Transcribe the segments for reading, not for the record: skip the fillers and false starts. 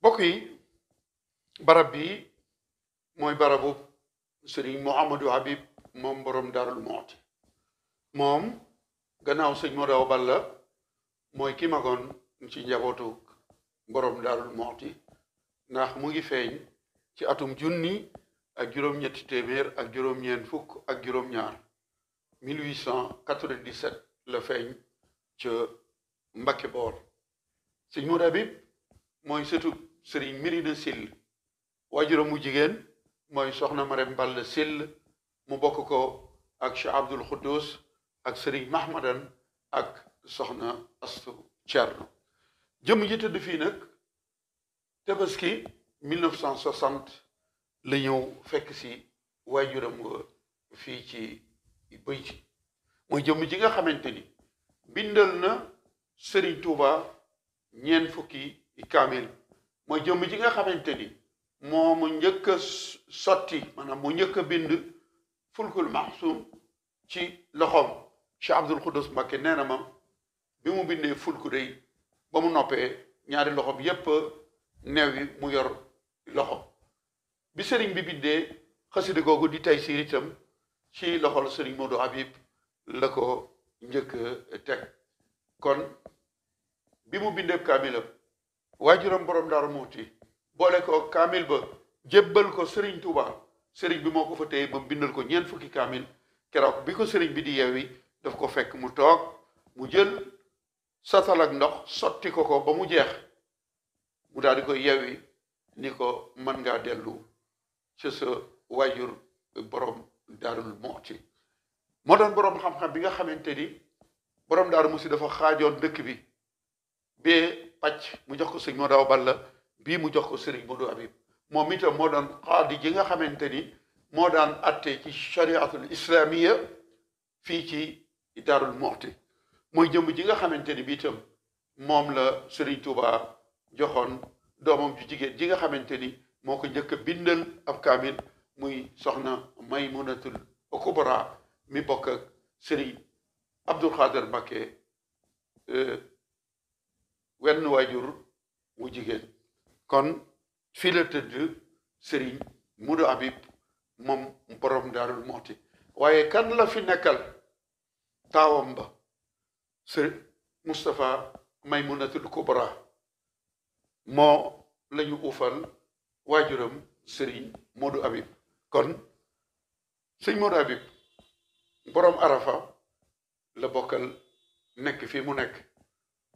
mbokk yi barab bi mooy barabu sëriñ Mouhamadou Habib moom borom Darou Mouhty moom gannaaw sëñ Modou Awa Balla mooy ki magoon ci njabootu borom Darou Mouhty ndax mu ngi feeñ ci atum junni ak juróom-ñetti téeméer ak juróom-ñeent fukk ak juróom-ñaar 1897 la feeñ ca Mbakke Boor sëñ Modou Habib mooy sëtu sëriñ Mirina Sill waajuram mu jigéen mooy soxna Marème Ball Sill mu bokk ko ak Cheikh Abdoul Khoudous ak sëriñ Mahmadan ak soxna Astu Cerno jëm ji tëdd fii nag tabaski 1960 la ñëw fekk si waajuram fii ci bëy ci mooy jëm ji nga xamante ni bindal na sëriñ Touba ñeent fukki kaamil mooy jëmm ji nga xamante ni moomu njëkk a sotti maanaam mu njëkk a bind fulkul maxsum ci loxoom Cheikh Abdoul Khoudous Mbacké nee na ma bi mu bindee fulku day ba mu noppee ñaari loxoom yépp neew yi mu yor loxo bi sëriñ bi bindee xasida googu di tay siir itam ci loxol sëriñ Modou Habib la ko njëkk teg kon bi mu bindee kaamilam waajuram borom Darou Mouhty boole ko kaamil ba jébbal ko Serigne Touba Serigne bi moo ko fa téye ba bindal ko ñeent fukki kaamil keroog bi ko Serigne bi di yeewi daf ko fekk mu toog mu jël satal ak ndox sotti ko ba mu jeex mu daal di ko yeewi ni ko mën ngaa dellu ci sa waajur borom Darou Mouhty moo doon borom xam-xam bi nga xamante ni borom Darou Mouhty dafa xaajoon dëkk bi bee pàcc mu jox ko sëñ Modou Awa Balla bii mu jox ko sëriñ Modou Habib moom itam moo doon xaadi ji nga xamante ni moo daan atte ci chariatul islamiya fii ci Darou Mouhty mooy jëmb ji nga xamante ni bi itam moom la sëriñ Touba joxoon doomam ju jigéen ji nga xamante ni moo ko njëkk a bindal ab kaamil muy soxna Maymunatul Kubra mi bokk ak sëriñ Abdoul Khader Mbacké wenn waajur wu jigéen kon fii la tëdd sëriñ Modou Habib moom borom Darou Mouhty waaye kan la fi nekkal taawam ba sëriñ Moustapha Maymunatul Kubra moo la ñu uufal waajuram sëriñ Modou Habib kon sëriñ Modou Habib borom Arafa la bokkal nekk fii mu nekk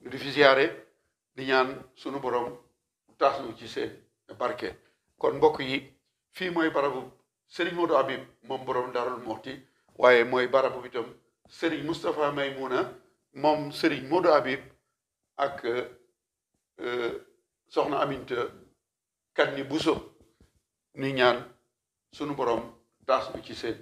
ñu di fi ziyaare di ñaan sunu borom taas nu ci seen barke kon mbokk yi fii mooy barabu Serigne Modou Habib moom borom Darou Mouhty waaye mooy barabu itam Serigne Moustapha Maymouna moom Serigne Modou Habib ak soxna Aminta Kanni Bousso ñu ñaan sunu borom taas nu ci seen